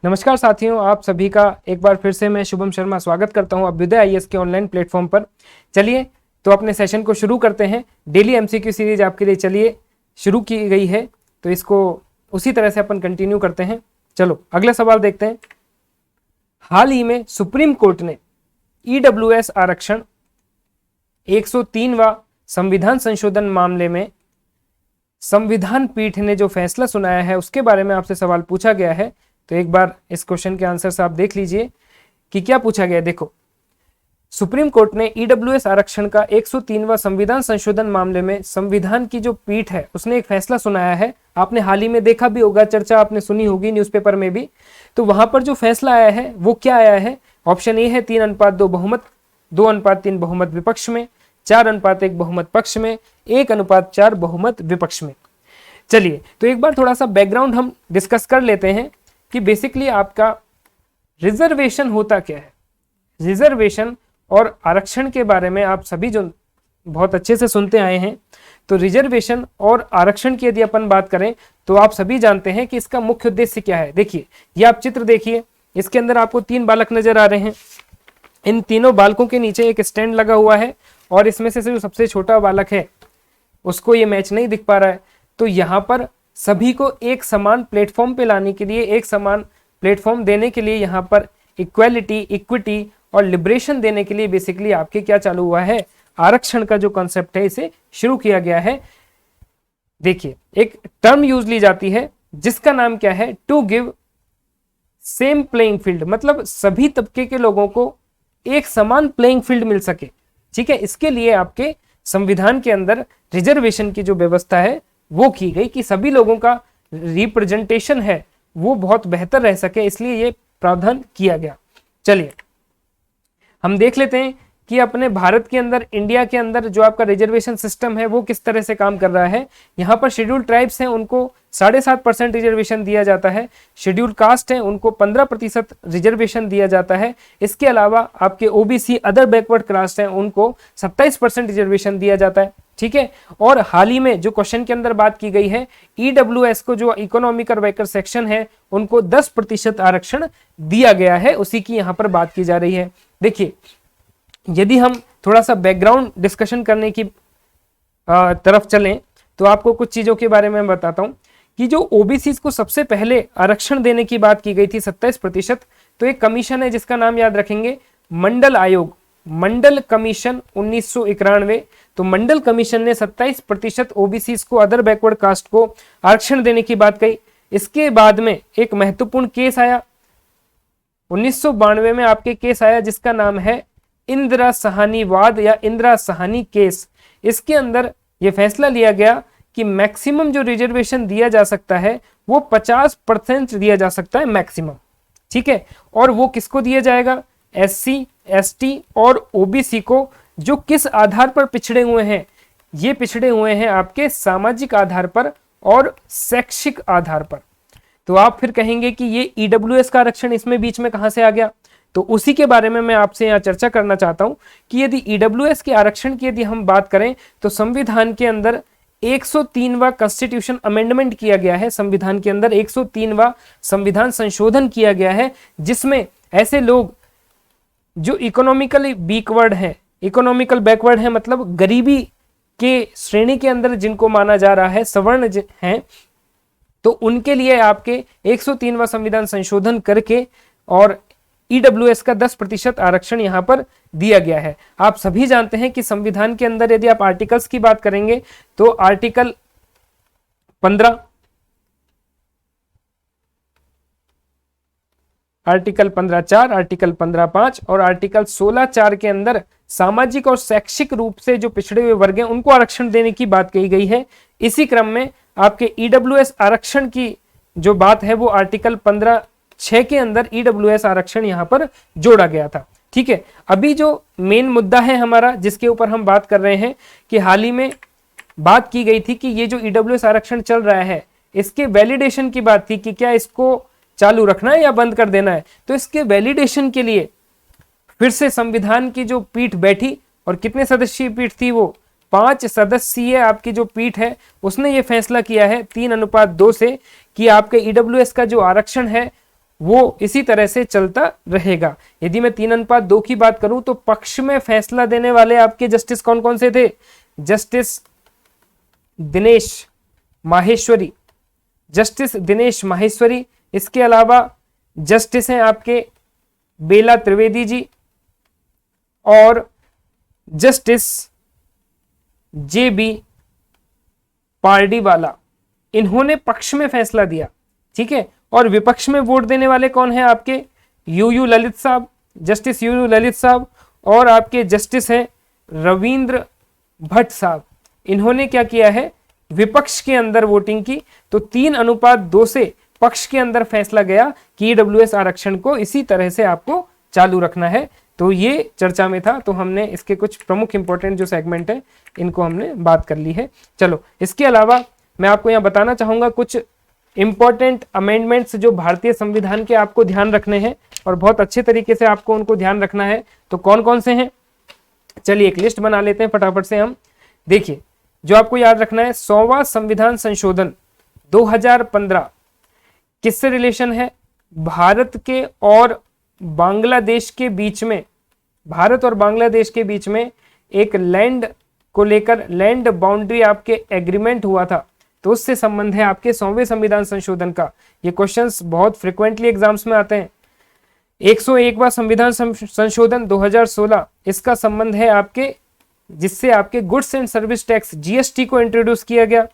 नमस्कार साथियों, आप सभी का एक बार फिर से मैं शुभम शर्मा स्वागत करता हूं अभ्युदय आईएएस के ऑनलाइन प्लेटफॉर्म पर। चलिए तो अपने सेशन को शुरू करते हैं। डेली एमसीक्यू सीरीज आपके लिए चलिए शुरू की गई है, तो इसको उसी तरह से अपन कंटिन्यू करते हैं। चलो अगला सवाल देखते हैं। हाल ही में सुप्रीम कोर्ट ने ईडब्ल्यूएस आरक्षण 103वां संविधान संशोधन मामले में संविधान पीठ ने जो फैसला सुनाया है उसके बारे में आपसे सवाल पूछा गया है। तो एक बार इस क्वेश्चन के आंसर से आप देख लीजिए कि क्या पूछा गया है। देखो, सुप्रीम कोर्ट ने ईडब्ल्यूएस आरक्षण का 103वां संविधान संशोधन मामले में संविधान की जो पीठ है उसने एक फैसला सुनाया है। आपने हाल ही में देखा भी होगा, चर्चा आपने सुनी होगी न्यूज़पेपर में भी। तो वहां पर जो फैसला आया है वो क्या आया है? ऑप्शन ए है 3:2 बहुमत, 2:3 बहुमत विपक्ष में, 4:1 बहुमत पक्ष में, 1:4 बहुमत विपक्ष में। चलिए तो एक बार थोड़ा सा बैकग्राउंड हम डिस्कस कर लेते हैं कि बेसिकली आपका रिजर्वेशन होता क्या है। रिजर्वेशन और आरक्षण के बारे में आप सभी जो बहुत अच्छे से सुनते आए हैं, तो रिजर्वेशन और आरक्षण की यदि अपन बात करें तो आप सभी जानते हैं कि इसका मुख्य उद्देश्य क्या है। देखिए, ये आप चित्र देखिए, इसके अंदर आपको 3 बालक नजर आ रहे हैं। इन तीनों बालकों के नीचे एक स्टैंड लगा हुआ है और इसमें से जो सबसे छोटा बालक है उसको ये मैच नहीं दिख पा रहा है। तो यहाँ पर सभी को एक समान प्लेटफॉर्म पे लाने के लिए, एक समान प्लेटफॉर्म देने के लिए, यहाँ पर इक्वालिटी, इक्विटी और लिबरेशन देने के लिए बेसिकली आपके क्या चालू हुआ है, आरक्षण का जो कॉन्सेप्ट है इसे शुरू किया गया है। देखिए, एक टर्म यूज ली जाती है जिसका नाम क्या है, to give same playing field, मतलब सभी तबके के लोगों को एक समान प्लेइंग फील्ड मिल सके। ठीक है, इसके लिए आपके संविधान के अंदर रिजर्वेशन की जो व्यवस्था है वो की गई कि सभी लोगों का रिप्रेजेंटेशन है वो बहुत बेहतर रह सके, इसलिए ये प्रावधान किया गया। चलिए हम देख लेते हैं कि अपने भारत के अंदर, इंडिया के अंदर जो आपका रिजर्वेशन सिस्टम है वो किस तरह से काम कर रहा है। यहाँ पर शेड्यूल्ड ट्राइब्स हैं, उनको 7.5% रिजर्वेशन दिया जाता है। शेड्यूल्ड कास्ट है, उनको 15% रिजर्वेशन दिया जाता है। इसके अलावा आपके ओबीसी, अदर बैकवर्ड कास्ट हैं, उनको 27% रिजर्वेशन दिया जाता है। ठीक है, और हाल ही में जो क्वेश्चन के अंदर बात की गई है, ईडब्ल्यूएस को जो इकोनॉमिक और वर्कर सेक्शन है उनको 10% आरक्षण दिया गया है, उसी की यहाँ पर बात की जा रही है। देखिए, यदि हम थोड़ा सा बैकग्राउंड डिस्कशन करने की तरफ चलें तो आपको कुछ चीजों के बारे में बताता हूं कि जो ओबीसी को सबसे पहले आरक्षण देने की बात की गई थी 27%, तो एक कमीशन है जिसका नाम याद रखेंगे, मंडल आयोग, मंडल कमीशन 1991। तो मंडल कमीशन ने 27% ओबीसी को, अदर बैकवर्ड कास्ट को आरक्षण देने की बात कही। इसके बाद में एक महत्वपूर्ण केस आया 1992 में, आपके केस आया जिसका नाम है इंदिरा साहनी वाद या इंदिरा साहनी केस। इसके अंदर यह फैसला लिया गया कि मैक्सिमम जो रिजर्वेशन दिया जा सकता है वो 50% दिया जा सकता है मैक्सिमम। ठीक है, और वो किसको दिया जाएगा, एससी, एसटी और ओबीसी को, जो किस आधार पर पिछड़े हुए हैं, ये पिछड़े हुए हैं आपके सामाजिक आधार पर और शैक्षिक आधार पर। तो आप फिर कहेंगे कि ये ईडब्ल्यूएस का आरक्षण इसमें बीच में कहां से आ गया, तो उसी के बारे में मैं आपसे यहाँ चर्चा करना चाहता हूं कि यदि ईडब्ल्यूएस के आरक्षण की यदि हम बात करें तो संविधान के अंदर 103वां कॉन्स्टिट्यूशन अमेंडमेंट किया गया है। संविधान के अंदर 103वां संविधान संशोधन किया गया है, जिसमें ऐसे लोग जो इकोनॉमिकली बैकवर्ड है, इकोनॉमिकल बैकवर्ड है मतलब गरीबी के श्रेणी के अंदर जिनको माना जा रहा है, सवर्ण हैं, तो उनके लिए आपके 103वां संविधान संशोधन करके और ईडब्ल्यूएस का 10% आरक्षण यहां पर दिया गया है। आप सभी जानते हैं कि संविधान के अंदर यदि आप आर्टिकल्स की बात करेंगे तो आर्टिकल 15, आर्टिकल 15(4), आर्टिकल 15(5) और आर्टिकल 16(4) के अंदर सामाजिक और शैक्षिक रूप से जो पिछड़े हुए वर्ग हैं उनको आरक्षण देने की बात कही गई है। इसी क्रम में आपके ईडब्ल्यूएस आरक्षण की जो बात है वो आर्टिकल 15(6) के अंदर ईडब्ल्यूएस आरक्षण यहां पर जोड़ा गया था। ठीक है, अभी जो मेन मुद्दा है हमारा जिसके ऊपर हम बात कर रहे हैं कि हाल ही में बात की गई थी कि ये जो ईडब्ल्यूएस आरक्षण चल रहा है इसके वैलिडेशन की बात थी कि क्या इसको चालू रखना है या बंद कर देना है। तो इसके वैलिडेशन के लिए फिर से संविधान की जो पीठ बैठी, और कितने सदस्यीय पीठ थी वो, 5 सदस्यीय आपकी जो पीठ है उसने ये फैसला किया है 3:2 से कि आपके ईडब्ल्यूएस का जो आरक्षण है वो इसी तरह से चलता रहेगा। यदि मैं 3:2 की बात करूं तो पक्ष में फैसला देने वाले आपके जस्टिस कौन कौन से थे? Justice Dinesh Maheshwari, justice Dinesh Maheshwari. इसके अलावा जस्टिस हैं आपके बेला त्रिवेदी जी और जस्टिस JB पारडीवाला। इन्होंने पक्ष में फैसला दिया, ठीक है। और विपक्ष में वोट देने वाले कौन है आपके? यू ललित साहब, जस्टिस यू ललित साहब और आपके जस्टिस हैं रविंद्र भट्ट साहब। इन्होंने क्या किया है? विपक्ष के अंदर वोटिंग की। तो 3:2 से पक्ष के अंदर फैसला गया कि EWS आरक्षण को इसी तरह से आपको चालू रखना है। तो ये चर्चा में था, तो हमने इसके कुछ प्रमुख इंपॉर्टेंट जो सेगमेंट है इनको हमने बात कर ली है। चलो, इसके अलावा मैं आपको यहाँ बताना चाहूंगा कुछ इंपॉर्टेंट अमेंडमेंट्स जो भारतीय संविधान के आपको ध्यान रखने हैं और बहुत अच्छे तरीके से आपको उनको ध्यान रखना है। तो कौन कौन से हैं? चलिए एक लिस्ट बना लेते हैं फटाफट से हम। देखिए, जो आपको याद रखना है, 100वां संविधान संशोधन 2015 किससे रिलेशन है? भारत के और बांग्लादेश के बीच में, भारत और बांग्लादेश के बीच में एक लैंड को लेकर लैंड बाउंड्री आपके एग्रीमेंट हुआ था, तो उससे संबंध है आपके 100वें संविधान संशोधन का। ये क्वेश्चंस बहुत फ्रिक्वेंटली एग्जाम्स में आते हैं। 101वां संविधान संशोधन 2016, इसका संबंध है आपके, जिससे आपके goods and service tax GST को इंट्रोड्यूस किया गया।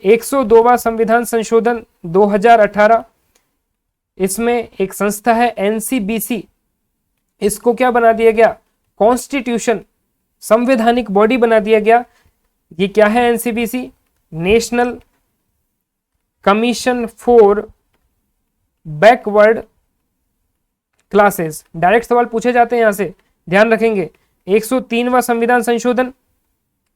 102वां संविधान संशोधन 2018, इसमें एक संस्था है NCBC, इसको क्या बना दिया गया? कॉन्स्टिट्यूशन, संवैधानिक बॉडी बना दिया गया। ये क्या है NCBC? National commission for backward classes. Direct सवाल पूछे जाते हैं यहां से, ध्यान रखेंगे। 103वां संविधान संशोधन,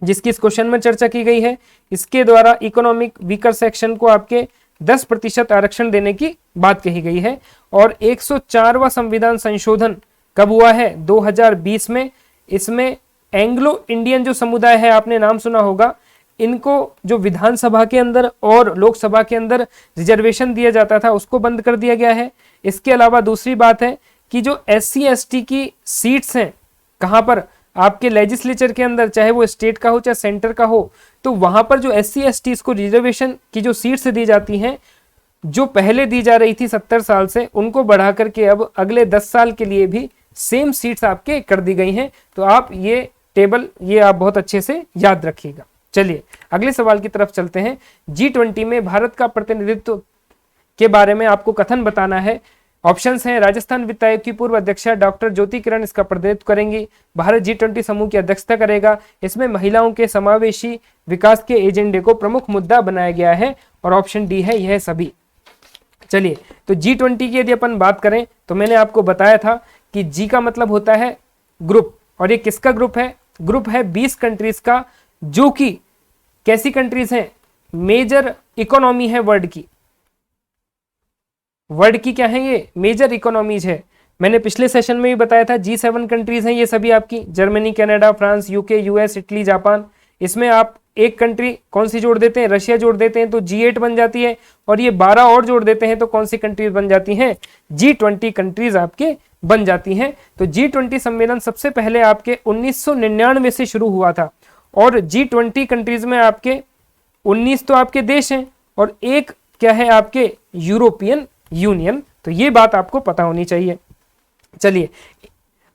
जिसकी इस क्वेश्चन में चर्चा की गई है, इसके द्वारा इकोनॉमिक वीकर सेक्शन को आपके 10% आरक्षण देने की बात कही गई है। और 104वां संविधान संशोधन कब हुआ है? 2020 में। इसमें एंग्लो इंडियन जो समुदाय है, आपने नाम सुना होगा, इनको जो विधानसभा के अंदर और लोकसभा के अंदर रिजर्वेशन दिया जाता था, उसको बंद कर दिया गया है। इसके अलावा दूसरी बात है कि जो SC ST की सीट्स हैं, कहां पर? आपके लेजिस्लेचर के अंदर, चाहे वो स्टेट का हो चाहे सेंटर का हो, तो वहां पर जो SC ST को रिजर्वेशन की जो सीट्स दी जाती हैं, जो पहले दी जा रही थी 70 साल से, उनको बढ़ा करके अब अगले 10 साल के लिए भी सेम सीट्स आपके कर दी गई हैं। तो आप ये टेबल, ये आप बहुत अच्छे से याद रखिएगा। चलिए अगले सवाल की तरफ चलते हैं। G20 में भारत का प्रतिनिधित्व के बारे में आपको कथन बताना है। ऑप्शंस हैं, राजस्थान वित्त आयोग की पूर्व अध्यक्षा डॉक्टर ज्योति किरण इसका प्रतिनिधित्व करेंगी। भारत G20 समूह की अध्यक्षता करेगा। इसमें महिलाओं के समावेशी विकास के एजेंडे को प्रमुख मुद्दा बनाया गया है। और ऑप्शन डी है यह सभी। चलिए, तो G20 की यदि अपन बात करें तो मैंने आपको बताया था कि G का मतलब होता है ग्रुप, और ये किसका ग्रुप है? ग्रुप है 20 कंट्रीज का, जो कि कैसी कंट्रीज हैं? मेजर इकोनॉमी है वर्ल्ड की। वर्ल्ड की क्या है? ये मेजर इकोनॉमीज है। मैंने पिछले सेशन में भी बताया था G7 कंट्रीज हैं ये सभी आपकी, Germany, Canada, France, UK, US, Italy, Japan. इसमें आप एक कंट्री कौन सी जोड़ देते हैं? रशिया जोड़ देते हैं तो G8 बन जाती है, और ये 12 और जोड़ देते हैं तो कौन सी कंट्रीज बन जाती हैं? G20 कंट्रीज आपके बन जाती हैं। तो G20 सम्मेलन सबसे पहले आपके 1999 से शुरू हुआ था, और G20 कंट्रीज में आपके 19 तो आपके देश हैं और एक क्या है? आपके यूरोपियन यूनियन। तो ये बात आपको पता होनी चाहिए। चलिए,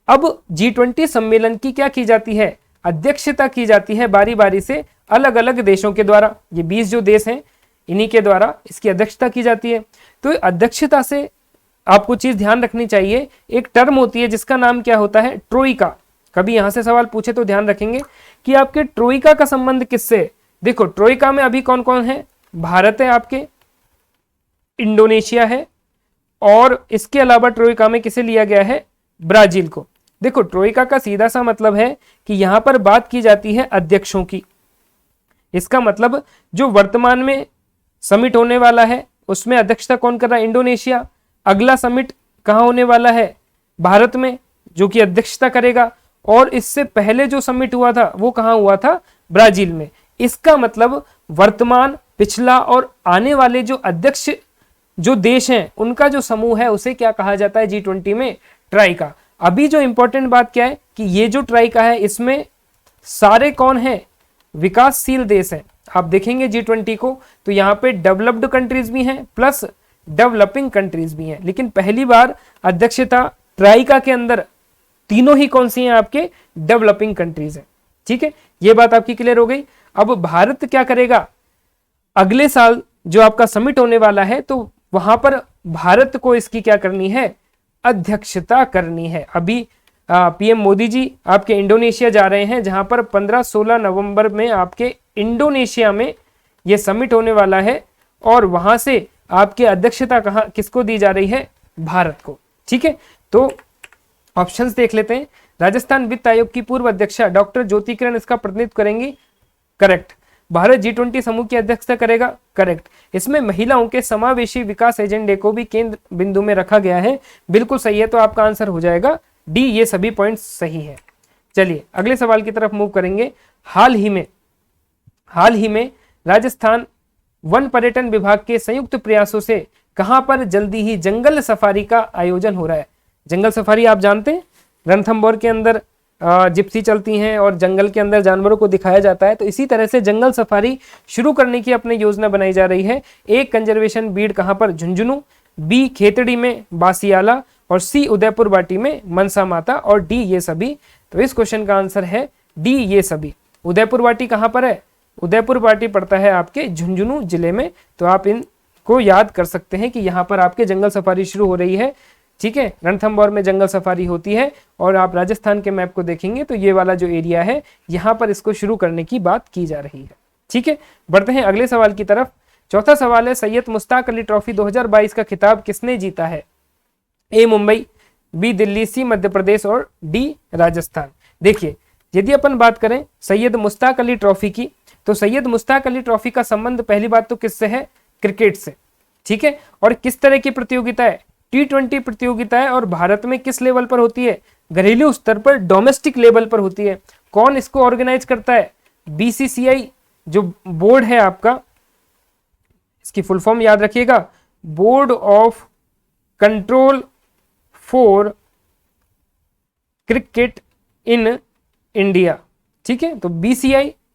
अब G20 सम्मेलन की क्या की जाती है? अध्यक्षता की जाती है बारी बारी से अलग अलग देशों के द्वारा। ये 20 जो देश हैं, इन्हीं के द्वारा इसकी अध्यक्षता की जाती है। तो अध्यक्षता से आपको चीज ध्यान रखनी चाहिए, एक टर्म होती है जिसका नाम क्या होता है? ट्रोइका। कभी यहां से सवाल पूछे तो ध्यान रखेंगे कि आपके ट्रोइका का संबंध किससे? देखो, ट्रोइका में अभी कौन कौन है? भारत है आपके, इंडोनेशिया है, और इसके अलावा ट्रोइका में किसे लिया गया है? ब्राजील को। देखो, ट्रोइका का सीधा सा मतलब है कि यहां पर बात की जाती है अध्यक्षों की। इसका मतलब जो वर्तमान में समिट होने वाला है उसमें अध्यक्षता कौन कर रहा है? इंडोनेशिया। अगला समिट कहां होने वाला है? भारत में, जो कि अध्यक्षता करेगा। और इससे पहले जो समिट हुआ था वो कहां हुआ था? ब्राजील में। इसका मतलब वर्तमान, पिछला और आने वाले जो अध्यक्ष जो देश हैं उनका जो समूह है उसे क्या कहा जाता है G20 में? ट्राइका। अभी जो इंपॉर्टेंट बात क्या है कि ये जो ट्राइका है इसमें सारे कौन है? विकासशील देश हैं। आप देखेंगे G20 को तो यहाँ पे डेवलप्ड कंट्रीज भी हैं प्लस डेवलपिंग कंट्रीज भी हैं, लेकिन पहली बार अध्यक्षता ट्राइका के अंदर तीनों ही कौन सी हैं? आपके डेवलपिंग कंट्रीज हैं। ठीक है, ये बात आपकी क्लियर हो गई। अब भारत क्या करेगा? अगले साल जो आपका समिट होने वाला है तो वहां पर भारत को इसकी क्या करनी है? अध्यक्षता करनी है। अभी पीएम मोदी जी आपके इंडोनेशिया जा रहे हैं, जहां पर 15-16 नवंबर में आपके इंडोनेशिया में यह समिट होने वाला है और वहां से आपकी अध्यक्षता कहां किसको दी जा रही है? भारत को। ठीक है, तो ऑप्शंस देख लेते हैं। राजस्थान वित्त आयोग की पूर्व अध्यक्षा डॉक्टर ज्योति किरण इसका प्रतिनिधित्व करेंगी, करेक्ट। भारत G20 समूह की अध्यक्षता करेगा, करेक्ट। इसमें महिलाओं के समावेशी विकास एजेंडे को भी केंद्र बिंदु में रखा गया है, बिल्कुल सही है। तो आपका आंसर हो जाएगा डी, ये सभी पॉइंट्स सही है। चलिए अगले सवाल की तरफ मूव करेंगे। हाल ही में राजस्थान वन पर्यटन विभाग के संयुक्त प्रयासों से कहां पर जल्दी ही जंगल सफारी का आयोजन हो रहा है? जंगल सफारी आप जानते हैं, रणथंभौर के अंदर जिप्सी चलती हैं और जंगल के अंदर जानवरों को दिखाया जाता है। तो इसी तरह से जंगल सफारी शुरू करने की अपनी योजना बनाई जा रही है। ए कंजर्वेशन बीड कहां पर? झुंझुनू, बी खेतड़ी में बासियाला और सी उदयपुर वाटी में मनसा माता और डी ये सभी। तो इस क्वेश्चन का आंसर है डी ये सभी। उदयपुर वाटी कहां पर है? उदयपुर वाटी पड़ता है आपके झुंझुनू जिले में। तो आप इनको याद कर सकते हैं कि यहाँ पर आपके जंगल सफारी शुरू हो रही है। ठीक है, रणथंभौर में जंगल सफारी होती है और आप राजस्थान के मैप को देखेंगे तो ये वाला जो एरिया है यहाँ पर इसको शुरू करने की बात की जा रही है। ठीक है, बढ़ते हैं अगले सवाल की तरफ। चौथा सवाल है, सैयद मुश्ताक अली ट्रॉफी 2022 का खिताब किसने जीता है? ए मुंबई, बी दिल्ली, सी मध्य प्रदेश और डी राजस्थान। देखिए, यदि अपन बात करें सैयद मुश्ताक अली ट्रॉफी की, तो सैयद मुश्ताक अली ट्रॉफी का संबंध पहली बात तो किससे है? क्रिकेट से। ठीक है, और किस तरह की प्रतियोगिता है? T20 प्रतियोगिता है और भारत में किस लेवल पर होती है? घरेलू स्तर पर, डोमेस्टिक लेवल पर होती है। कौन इसको ऑर्गेनाइज करता है? BCCI जो बोर्ड है आपका, इसकी फुल फॉर्म याद रखिएगा, board of control for cricket in India. ठीक है, तो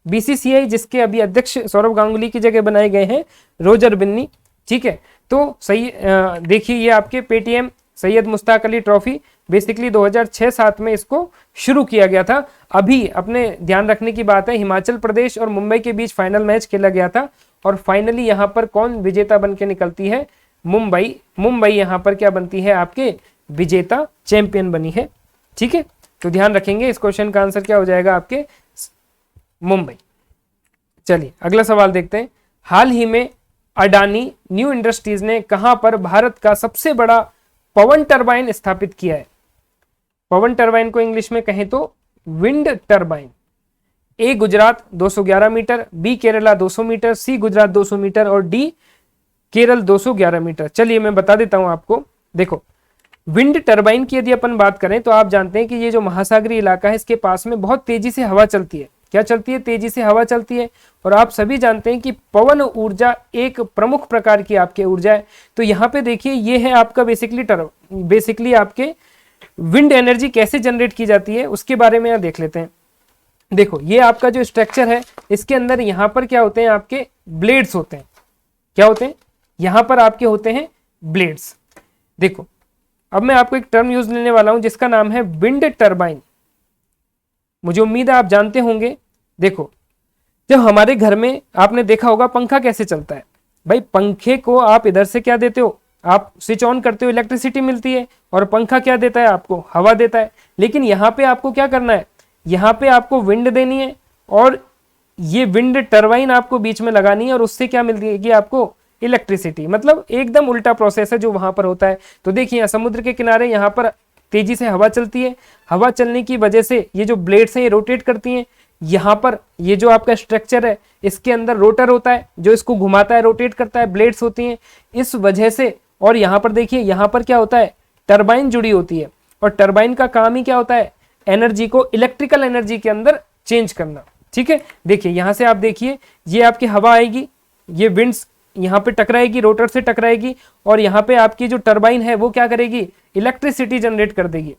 BCCI जिसके अभी अध्यक्ष सौरव गांगुली की जगह बनाए गए हैं रोजर बिन्नी। ठीक है, तो सही देखिए, ये आपके Paytm Syed Mushtaq Ali trophy basically 2006-07 में इसको शुरू किया गया था। अभी अपने ध्यान रखने की बात है, हिमाचल प्रदेश और मुंबई के बीच फाइनल मैच खेला गया था और फाइनली यहाँ पर कौन विजेता बन के निकलती है? मुंबई यहाँ पर क्या बनती है? आपके विजेता चैंपियन बनी है। ठीक है, तो ध्यान रखेंगे, इस क्वेश्चन का आंसर क्या हो जाएगा? आपके मुंबई। चलिए अगला सवाल देखते हैं। हाल ही में अडानी न्यू इंडस्ट्रीज ने कहां पर भारत का सबसे बड़ा पवन टरबाइन स्थापित किया है? पवन टरबाइन को इंग्लिश में कहें तो wind turbine. A Gujarat 211 metre, B Kerala 200 metre, C Gujarat 200 metre और डी केरल 211 मीटर। चलिए मैं बता देता हूं आपको। देखो, विंड टरबाइन की यदि अपन बात करें तो आप जानते हैं कि ये जो महासागरीय इलाका है इसके पास में बहुत तेजी से हवा चलती है। क्या चलती है? तेजी से हवा चलती है। और आप सभी जानते हैं कि पवन ऊर्जा एक प्रमुख प्रकार की आपके ऊर्जा है। तो यहाँ पे देखिए, ये है आपका बेसिकली आपके विंड एनर्जी कैसे जनरेट की जाती है उसके बारे में यहाँ देख लेते हैं। देखो, ये आपका जो स्ट्रक्चर है इसके अंदर यहाँ पर क्या होते हैं? आपके ब्लेड्स होते हैं। क्या होते हैं? यहाँ पर आपके होते हैं ब्लेड्स। देखो, अब मैं आपको एक टर्म यूज लेने वाला हूं जिसका नाम है विंड टरबाइन। मुझे उम्मीद है आप जानते होंगे। देखो, जब हमारे घर में आपने देखा होगा पंखा कैसे चलता है, भाई पंखे को आप इधर से क्या देते हो? आप स्विच ऑन करते हो, इलेक्ट्रिसिटी मिलती है और पंखा क्या देता है? आपको हवा देता है। लेकिन यहाँ पे आपको क्या करना है? यहाँ पे आपको विंड देनी है और ये विंड टरबाइन आपको बीच में लगानी है और उससे क्या मिलेगी आपको? इलेक्ट्रिसिटी। मतलब एकदम उल्टा प्रोसेस है जो वहां पर होता है। तो देखिए, समुद्र के किनारे यहाँ पर तेजी से हवा चलती है। हवा चलने की वजह से ये जो ब्लेड्स हैं ये रोटेट करती हैं। यहाँ पर ये जो आपका स्ट्रक्चर है इसके अंदर रोटर होता है जो इसको घुमाता है, रोटेट करता है, ब्लेड्स होती हैं इस वजह से। और यहाँ पर देखिए, यहाँ पर क्या होता है? टरबाइन जुड़ी होती है और टरबाइन का काम ही क्या होता है? एनर्जी को इलेक्ट्रिकल एनर्जी के अंदर चेंज करना। ठीक है, देखिए यहाँ से आप देखिए, ये आपकी हवा आएगी, ये विंड्स यहाँ पे टकराएगी, रोटर से टकराएगी, और यहाँ पे आपकी जो टरबाइन है वो क्या करेगी, इलेक्ट्रिसिटी जनरेट कर देगी,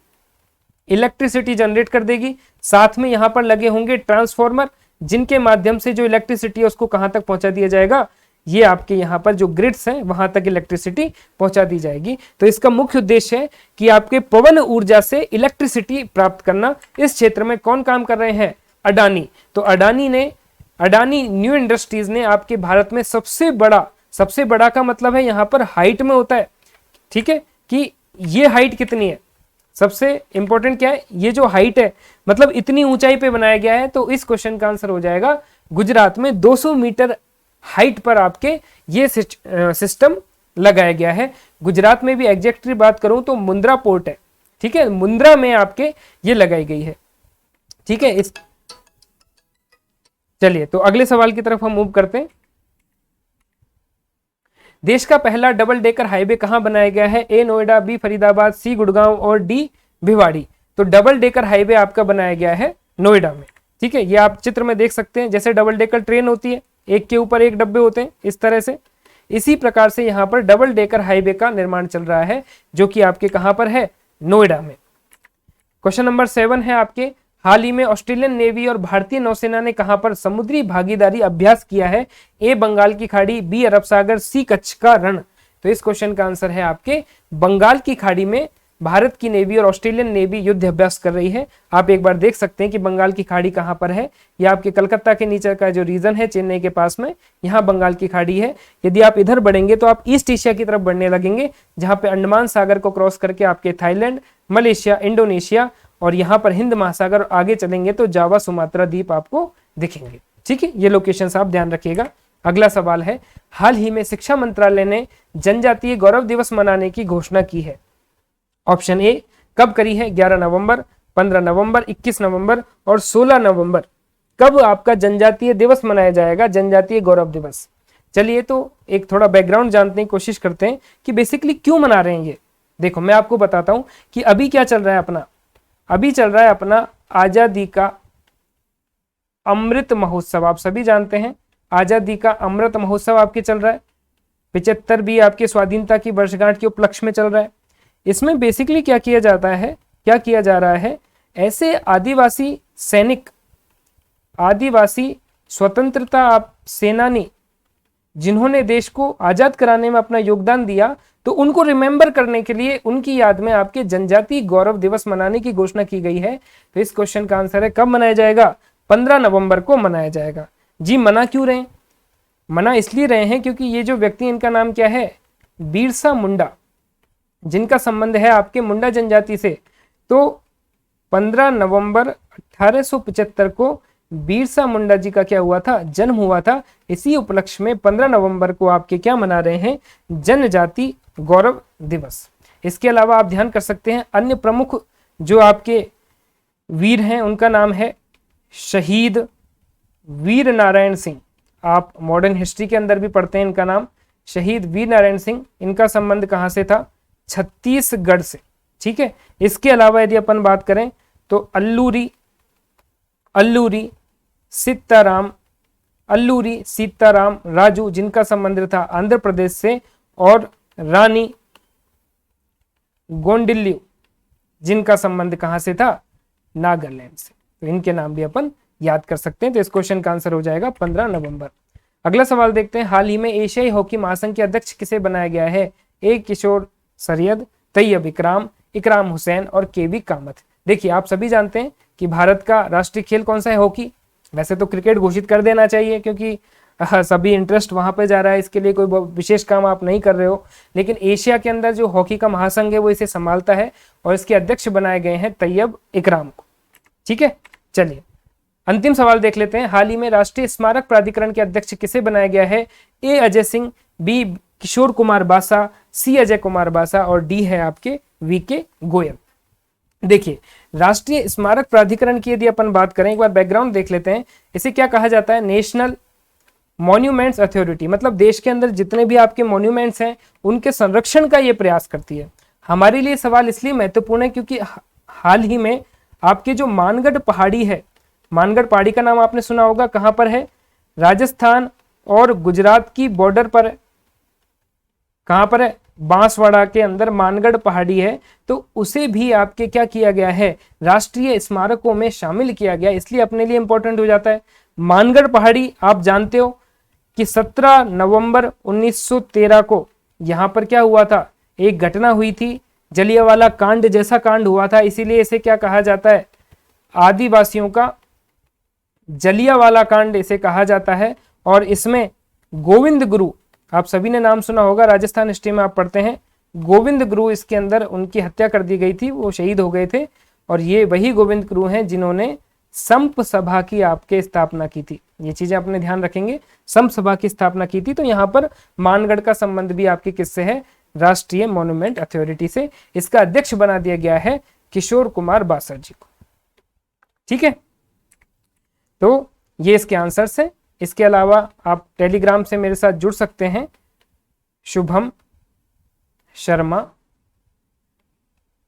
इलेक्ट्रिसिटी जनरेट कर देगी। साथ में यहाँ पर लगे होंगे ट्रांसफॉर्मर, जिनके माध्यम से जो इलेक्ट्रिसिटी है उसको कहाँ तक पहुंचा दिया जाएगा, ये आपके यहाँ पर जो ग्रिड्स हैं वहां तक इलेक्ट्रिसिटी पहुंचा दी जाएगी। तो इसका मुख्य उद्देश्य है कि आपके पवन ऊर्जा से इलेक्ट्रिसिटी प्राप्त करना। इस क्षेत्र में कौन काम कर रहे हैं, अडानी। तो अडानी न्यू इंडस्ट्रीज ने आपके भारत में सबसे बड़ा का मतलब है यहाँ पर हाइट में होता है, ठीक है, कि ये हाइट कितनी है, सबसे इंपॉर्टेंट क्या है, ये जो हाइट है, मतलब इतनी ऊंचाई पे बनाया गया है। तो इस क्वेश्चन का आंसर हो जाएगा गुजरात में 200 मीटर हाइट पर आपके ये सिस्टम लगाया गया है। गुजरात में भी एग्जैक्टली बात करूं तो मुंद्रा पोर्ट है, ठीक है, मुंद्रा में आपके ये लगाई गई है, ठीक है। चलिए तो अगले सवाल की तरफ हम मूव करते हैं। देश का पहला डबल डेकर हाईवे कहां बनाया गया है, ए नोएडा, बी फरीदाबाद, सी गुड़गांव और डी भिवाड़ी। तो डबल डेकर हाईवे आपका बनाया गया है नोएडा में, ठीक है। ये आप चित्र में देख सकते हैं, जैसे डबल डेकर ट्रेन होती है, एक के ऊपर एक डब्बे होते हैं, इस तरह से, इसी प्रकार से यहाँ पर डबल डेकर हाईवे का निर्माण चल रहा है, जो कि आपके कहां पर है, नोएडा में। क्वेश्चन नंबर 7 है आपके, हाल ही में ऑस्ट्रेलियन नेवी और भारतीय नौसेना ने कहां पर समुद्री भागीदारी अभ्यास किया है, ए बंगाल की खाड़ी, बी अरब सागर, सी कच्छ का रण। तो इस क्वेश्चन का आंसर है आपके बंगाल की खाड़ी में भारत की नेवी और ऑस्ट्रेलियन नेवी युद्ध अभ्यास कर रही है। आप एक बार देख सकते हैं कि बंगाल की खाड़ी कहां पर है, यह आपके कलकत्ता के नीचे का जो रीजन है, चेन्नई के पास में, यहां बंगाल की खाड़ी है। यदि आप इधर बढ़ेंगे तो आप ईस्ट एशिया की तरफ बढ़ने लगेंगे, जहां पे अंडमान सागर को क्रॉस करके आपके थाईलैंड, मलेशिया, इंडोनेशिया और यहाँ पर हिंद महासागर, आगे चलेंगे तो जावा, सुमात्रा द्वीप आपको दिखेंगे, ठीक है। ये लोकेशंस आप ध्यान रखिएगा। अगला सवाल है, हाल ही में शिक्षा मंत्रालय ने जनजातीय गौरव दिवस मनाने की घोषणा की है। ऑप्शन ए कब करी है, 11 नवंबर, 15 नवंबर, 21 नवंबर और 16 नवंबर। कब आपका जनजातीय दिवस मनाया जाएगा, जनजातीय गौरव दिवस। चलिए तो एक थोड़ा बैकग्राउंड जानने की कोशिश करते हैं कि बेसिकली क्यों मना रहे हैं ये। देखो मैं आपको बताता हूं कि अभी क्या चल रहा है अपना, अभी चल रहा है अपना आजादी का अमृत महोत्सव। आप सभी जानते हैं आजादी का अमृत महोत्सव आपके चल रहा है, 75 भी आपके स्वाधीनता की वर्षगांठ के उपलक्ष्य में चल रहा है। इसमें बेसिकली क्या किया जाता है, क्या किया जा रहा है, ऐसे आदिवासी सैनिक, आदिवासी स्वतंत्रता सेनानी जिन्होंने देश को आजाद कराने में अपना योगदान दिया, तो उनको रिमेंबर करने के लिए उनकी याद में आपके जनजातीय गौरव दिवस मनाने की घोषणा की गई है। तो इस क्वेश्चन का आंसर है कब मनाया जाएगा, 15 नवंबर को मनाया जाएगा। जी मना क्यों रहे हैं, मना इसलिए रहे हैं क्योंकि ये जो व्यक्ति, इनका नाम क्या है, बिरसा मुंडा, जिनका संबंध है आपके मुंडा जनजाति से। तो 15 नवंबर 1875 को बिरसा मुंडा जी का क्या हुआ था, जन्म हुआ था। इसी उपलक्ष्य में 15 नवंबर को आपके क्या मना रहे हैं, जनजाति गौरव दिवस। इसके अलावा आप ध्यान कर सकते हैं अन्य प्रमुख जो आपके वीर हैं, उनका नाम है शहीद वीर नारायण सिंह। आप मॉडर्न हिस्ट्री के अंदर भी पढ़ते हैं इनका नाम, शहीद वीर नारायण सिंह। इनका संबंध कहां से था, छत्तीसगढ़ से, ठीक है। इसके अलावा यदि अपन बात करें तो अल्लूरी सीताराम राजू, जिनका संबंध था आंध्र प्रदेश से, और रानी गोंडिल्यू, जिनका संबंध कहां से था, नागालैंड से। तो इनके नाम भी अपन याद कर सकते हैं। तो इस क्वेश्चन का आंसर हो जाएगा 15 नवंबर। अगला सवाल देखते हैं, हाल ही में एशियाई हॉकी महासंघ के अध्यक्ष किसे बनाया गया है, ए किशोर सरियद, तैयब इकराम हुसैन और केवी कामत। देखिए आप सभी जानते हैं कि भारत का राष्ट्रीय खेल कौन सा है, हॉकी। वैसे तो क्रिकेट घोषित कर देना चाहिए क्योंकि सभी इंटरेस्ट वहां पे जा रहा है, इसके लिए कोई विशेष काम आप नहीं कर रहे हो, लेकिन एशिया के अंदर जो हॉकी का महासंघ है वो इसे संभालता है और इसके अध्यक्ष बनाए गए हैं तैयब इकराम को, ठीक है। चलिए अंतिम सवाल देख लेते हैं, हाल ही में राष्ट्रीय स्मारक प्राधिकरण के अध्यक्ष किसे बनाया गया है, ए अजय सिंह, बी किशोर कुमार बासा, सी अजय कुमार बासा और डी है आपके वीके गोयल। देखिए राष्ट्रीय स्मारक प्राधिकरण की यदि अपन बात करें, एक बार बैकग्राउंड देख लेते हैं। इसे क्या कहा जाता है, नेशनल मॉन्यूमेंट्स अथॉरिटी, मतलब देश के अंदर जितने भी आपके मॉन्यूमेंट्स हैं उनके संरक्षण का ये प्रयास करती है। हमारे लिए सवाल इसलिए महत्वपूर्ण है क्योंकि हाल ही में आपके जो मानगढ़ पहाड़ी है, मानगढ़ पहाड़ी का नाम आपने सुना होगा, कहां पर है, राजस्थान और गुजरात की बॉर्डर पर, कहाँ पर है, बांसवाड़ा के अंदर मानगढ़ पहाड़ी है, तो उसे भी आपके क्या किया गया है, राष्ट्रीय स्मारकों में शामिल किया गया, इसलिए अपने लिए इंपॉर्टेंट हो जाता है। मानगढ़ पहाड़ी आप जानते हो कि 17 नवंबर 1913 को यहां पर क्या हुआ था, एक घटना हुई थी, जलियांवाला कांड जैसा कांड हुआ था, इसीलिए इसे क्या कहा जाता है, आदिवासियों का जलियांवाला कांड इसे कहा जाता है। और इसमें गोविंद गुरु, आप सभी ने नाम सुना होगा, राजस्थान हिस्ट्री में आप पढ़ते हैं, गोविंद गुरु इसके अंदर उनकी हत्या कर दी गई थी, वो शहीद हो गए थे। और ये वही गोविंद गुरु हैं जिन्होंने संप सभा की आपके स्थापना की थी, ये चीजें अपने ध्यान रखेंगे, संप सभा की स्थापना की थी। तो यहाँ पर मानगढ़ का संबंध भी आपके किससे है, राष्ट्रीय मॉन्यूमेंट अथॉरिटी से। इसका अध्यक्ष बना दिया गया है किशोर कुमार बासर जी को। ठीक है, तो ये इसके आंसर्स हैं। इसके अलावा आप टेलीग्राम से मेरे साथ जुड़ सकते हैं, शुभम शर्मा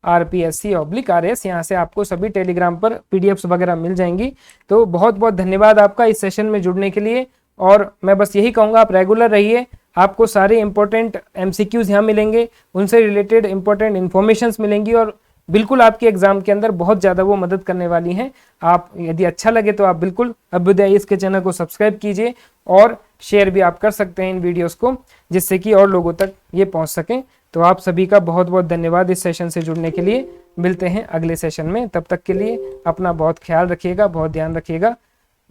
RPSC/RS, यहाँ से आपको सभी टेलीग्राम पर पीडीएफ्स वगैरह मिल जाएंगी। तो बहुत बहुत धन्यवाद आपका इस सेशन में जुड़ने के लिए, और मैं बस यही कहूँगा आप रेगुलर रहिए, आपको सारे इंपॉर्टेंट MCQs यहाँ मिलेंगे, उनसे रिलेटेड इंपॉर्टेंट इन्फॉर्मेशंस मिलेंगी, और बिल्कुल आपके एग्जाम के अंदर बहुत ज़्यादा वो मदद करने वाली हैं। आप यदि अच्छा लगे तो आप बिल्कुल अभ्युदय इसके चैनल को सब्सक्राइब कीजिए, और शेयर भी आप कर सकते हैं इन वीडियोस को, जिससे कि और लोगों तक ये पहुंच सकें। तो आप सभी का बहुत बहुत धन्यवाद इस सेशन से जुड़ने के लिए। मिलते हैं अगले सेशन में, तब तक के लिए अपना बहुत ख्याल रखिएगा, बहुत ध्यान रखिएगा।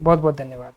बहुत बहुत धन्यवाद।